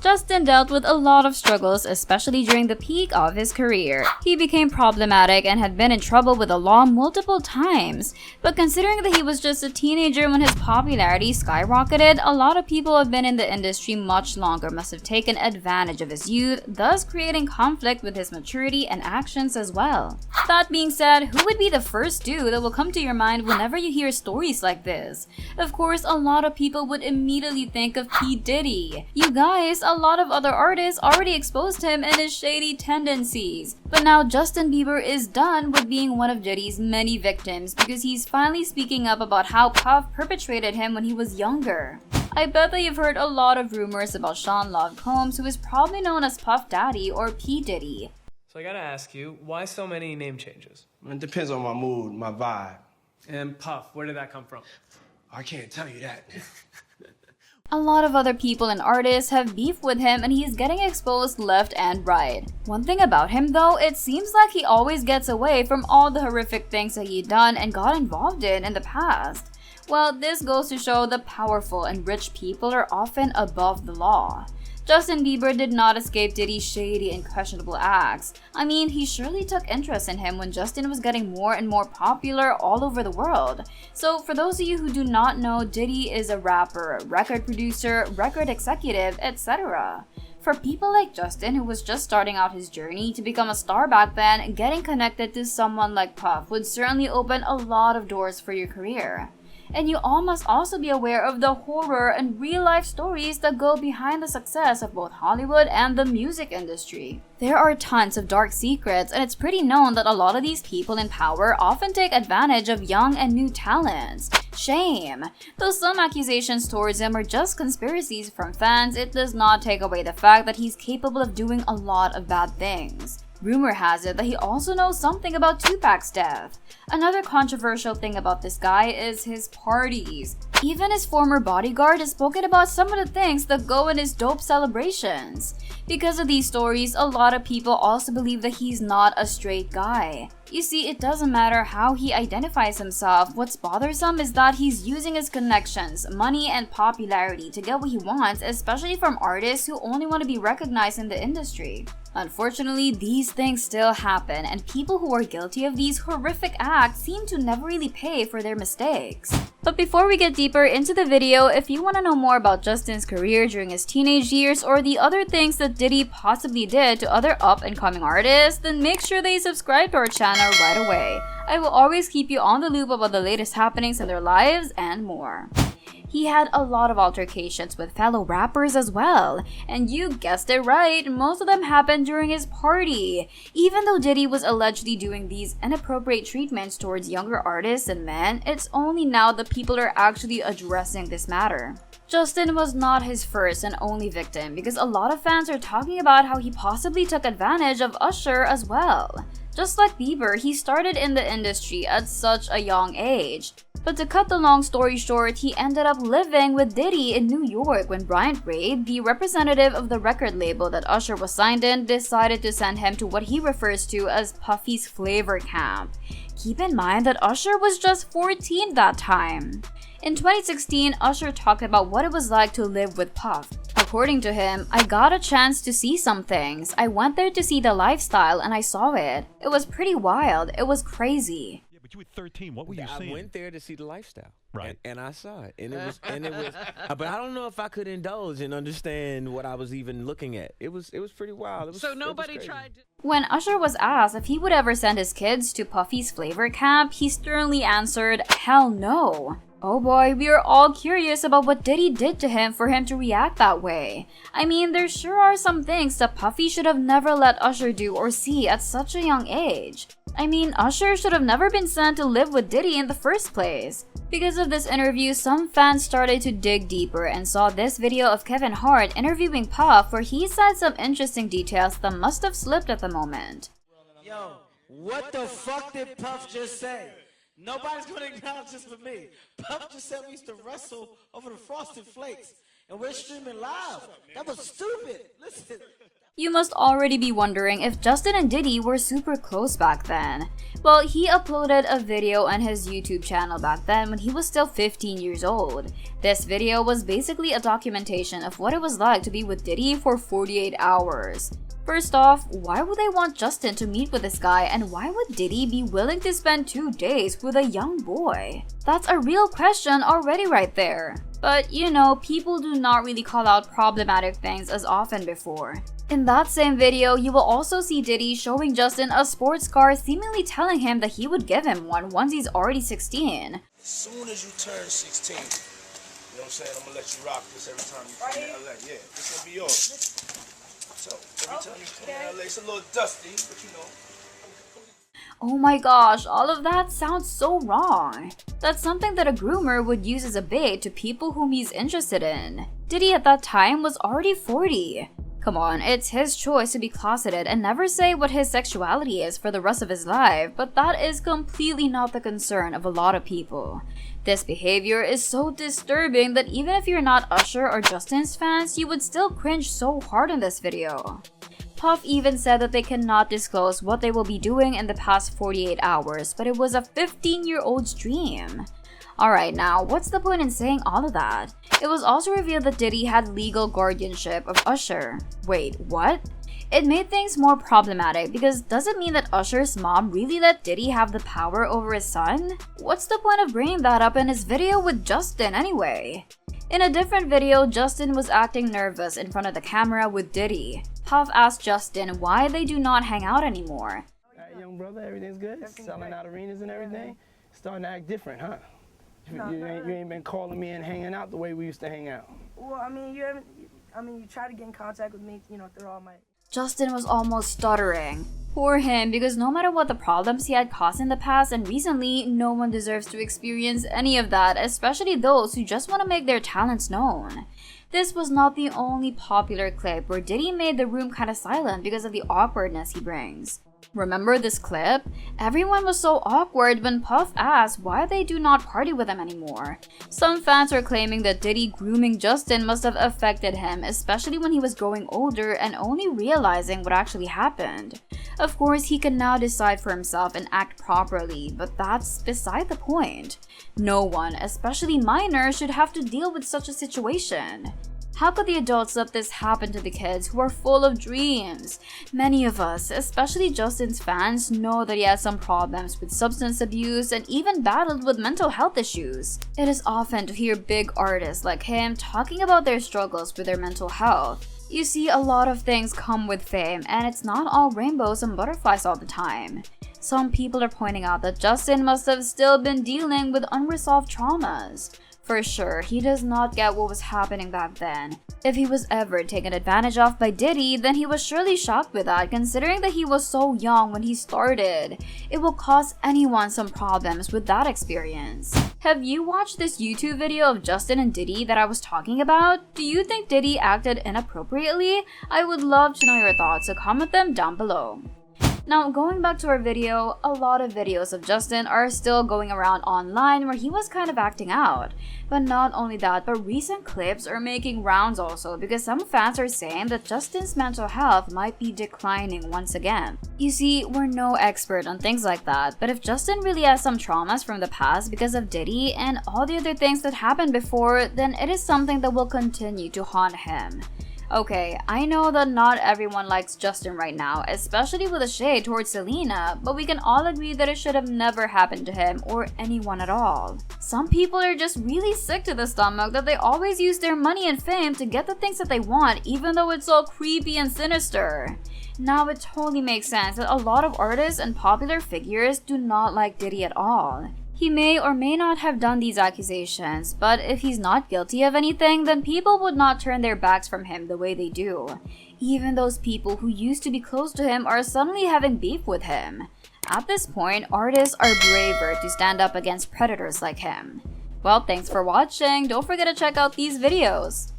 Justin dealt with a lot of struggles, especially during the peak of his career. He became problematic and had been in trouble with the law multiple times. But considering that he was just a teenager when his popularity skyrocketed, a lot of people who have been in the industry much longer must have taken advantage of his youth, thus creating conflict with his maturity and actions as well. That being said, who would be the first dude that will come to your mind whenever you hear stories like this? Of course, a lot of people would immediately think of P Diddy. You guys, a lot of other artists already exposed him and his shady tendencies. But now Justin Bieber is done with being one of Diddy's many victims because he's finally speaking up about how Puff perpetuated him when he was younger. I bet that you've heard a lot of rumors about Sean Love Combs, who is probably known as Puff Daddy or P Diddy. So I gotta ask you, why so many name changes? It depends on my mood, my vibe. And Puff, where did that come from? I can't tell you that. A lot of other people and artists have beef with him and he's getting exposed left and right. One thing about him though, it seems like he always gets away from all the horrific things that he'd done and got involved in the past. Well, this goes to show that powerful and rich people are often above the law. Justin Bieber did not escape Diddy's shady and questionable acts. I mean, he surely took interest in him when Justin was getting more and more popular all over the world. So for those of you who do not know, Diddy is a rapper, record producer, record executive, etc. For people like Justin, who was just starting out his journey to become a star back then, getting connected to someone like Puff would certainly open a lot of doors for your career. And you all must also be aware of the horror and real-life stories that go behind the success of both Hollywood and the music industry. There are tons of dark secrets, and it's pretty known that a lot of these people in power often take advantage of young and new talents. Shame! Though some accusations towards him are just conspiracies from fans, it does not take away the fact that he's capable of doing a lot of bad things. Rumor has it that he also knows something about Tupac's death. Another controversial thing about this guy is his parties. Even his former bodyguard has spoken about some of the things that go in his dope celebrations. Because of these stories, a lot of people also believe that he's not a straight guy. You see, it doesn't matter how he identifies himself, what's bothersome is that he's using his connections, money, and popularity to get what he wants, especially from artists who only want to be recognized in the industry. Unfortunately, these things still happen, and people who are guilty of these horrific acts seem to never really pay for their mistakes. But before we get deeper into the video, if you want to know more about Justin's career during his teenage years or the other things that Diddy possibly did to other up-and-coming artists, then make sure that you subscribe to our channel right away. I will always keep you on the loop about the latest happenings in their lives and more. He had a lot of altercations with fellow rappers as well, and you guessed it right, most of them happened during his party. Even though Diddy was allegedly doing these inappropriate treatments towards younger artists and men, it's only now that people are actually addressing this matter. Justin was not his first and only victim because a lot of fans are talking about how he possibly took advantage of Usher as well. Just like Bieber, he started in the industry at such a young age. But to cut the long story short, he ended up living with Diddy in New York when Bryant Ray, the representative of the record label that Usher was signed in, decided to send him to what he refers to as Puffy's flavor camp. Keep in mind that Usher was just 14 that time. In 2016, Usher talked about what it was like to live with Puff. According to him, I got a chance to see some things. I went there to see the lifestyle and I saw it. It was pretty wild. It was crazy. You were 13. What were you seeing? I went there to see the lifestyle, right? And I saw it, and it was, but I don't know if I could indulge and understand what I was even looking at. It was pretty wild. So nobody tried to. When Usher was asked if he would ever send his kids to Puffy's flavor camp, he sternly answered, "Hell no." Oh boy, we are all curious about what Diddy did to him for him to react that way. I mean, there sure are some things that Puffy should have never let Usher do or see at such a young age. I mean, Usher should have never been sent to live with Diddy in the first place. Because of this interview, some fans started to dig deeper and saw this video of Kevin Hart interviewing Puff where he said some interesting details that must have slipped at the moment. Yo, what the fuck did Puff just say? Nobody's gonna acknowledge this but me. Puff just said we used to wrestle over the Frosted Flakes, and we're streaming live. That was stupid. Listen. You must already be wondering if Justin and Diddy were super close back then. Well, he uploaded a video on his YouTube channel back then when he was still 15 years old. This video was basically a documentation of what it was like to be with Diddy for 48 hours. First off, why would they want Justin to meet with this guy, and why would Diddy be willing to spend 2 days with a young boy? That's a real question already right there. But you know, people do not really call out problematic things as often before. In that same video, you will also see Diddy showing Justin a sports car, seemingly telling him that he would give him one once he's already 16. As soon as you turn 16, you know what I'm saying? I'm gonna let you rock this every time you come to LA. Yeah, this gonna be yours. So every time you come to LA, it's a little dusty, but you know. Oh my gosh, all of that sounds so wrong. That's something that a groomer would use as a bait to people whom he's interested in. Diddy at that time was already 40. Come on, it's his choice to be closeted and never say what his sexuality is for the rest of his life, but that is completely not the concern of a lot of people. This behavior is so disturbing that even if you're not Usher or Justin's fans, you would still cringe so hard in this video. Puff even said that they cannot disclose what they will be doing in the past 48 hours, but it was a 15-year-old's dream. Alright, now, what's the point in saying all of that? It was also revealed that Diddy had legal guardianship of Usher. Wait, what? It made things more problematic because does it mean that Usher's mom really let Diddy have the power over his son? What's the point of bringing that up in his video with Justin anyway? In a different video, Justin was acting nervous in front of the camera with Diddy. Puff asked Justin why they do not hang out anymore. Alright, young brother, everything's good? Selling out arenas and everything? Starting to act different, huh? You ain't been calling me and hanging out the way we used to hang out. Well, I mean, you tried to get in contact with me, through all my... Justin was almost stuttering. Poor him, because no matter what the problems he had caused in the past and recently, no one deserves to experience any of that, especially those who just want to make their talents known. This was not the only popular clip where Diddy made the room kinda silent because of the awkwardness he brings. Remember this clip? Everyone was so awkward when Puff asked why they do not party with him anymore. Some fans are claiming that Diddy grooming Justin must have affected him, especially when he was growing older and only realizing what actually happened. Of course, he can now decide for himself and act properly, but that's beside the point. No one, especially minors, should have to deal with such a situation. How could the adults let this happen to the kids who are full of dreams? Many of us, especially Justin's fans, know that he has some problems with substance abuse and even battled with mental health issues. It is often to hear big artists like him talking about their struggles with their mental health. You see, a lot of things come with fame, and it's not all rainbows and butterflies all the time. Some people are pointing out that Justin must have still been dealing with unresolved traumas. For sure, he does not get what was happening back then. If he was ever taken advantage of by Diddy, then he was surely shocked with that, considering that he was so young when he started. It will cause anyone some problems with that experience. Have you watched this YouTube video of Justin and Diddy that I was talking about? Do you think Diddy acted inappropriately? I would love to know your thoughts, so comment them down below. Now, going back to our video, a lot of videos of Justin are still going around online where he was kind of acting out. But not only that, but recent clips are making rounds also because some fans are saying that Justin's mental health might be declining once again. You see, we're no expert on things like that, but if Justin really has some traumas from the past because of Diddy and all the other things that happened before, then it is something that will continue to haunt him. Okay, I know that not everyone likes Justin right now, especially with a shade towards Selena, but we can all agree that it should have never happened to him or anyone at all. Some people are just really sick to the stomach that they always use their money and fame to get the things that they want, even though it's all creepy and sinister. Now it totally makes sense that a lot of artists and popular figures do not like Diddy at all. He may or may not have done these accusations, but if he's not guilty of anything, then people would not turn their backs from him the way they do. Even those people who used to be close to him are suddenly having beef with him. At this point, artists are braver to stand up against predators like him. Well, thanks for watching. Don't forget to check out these videos.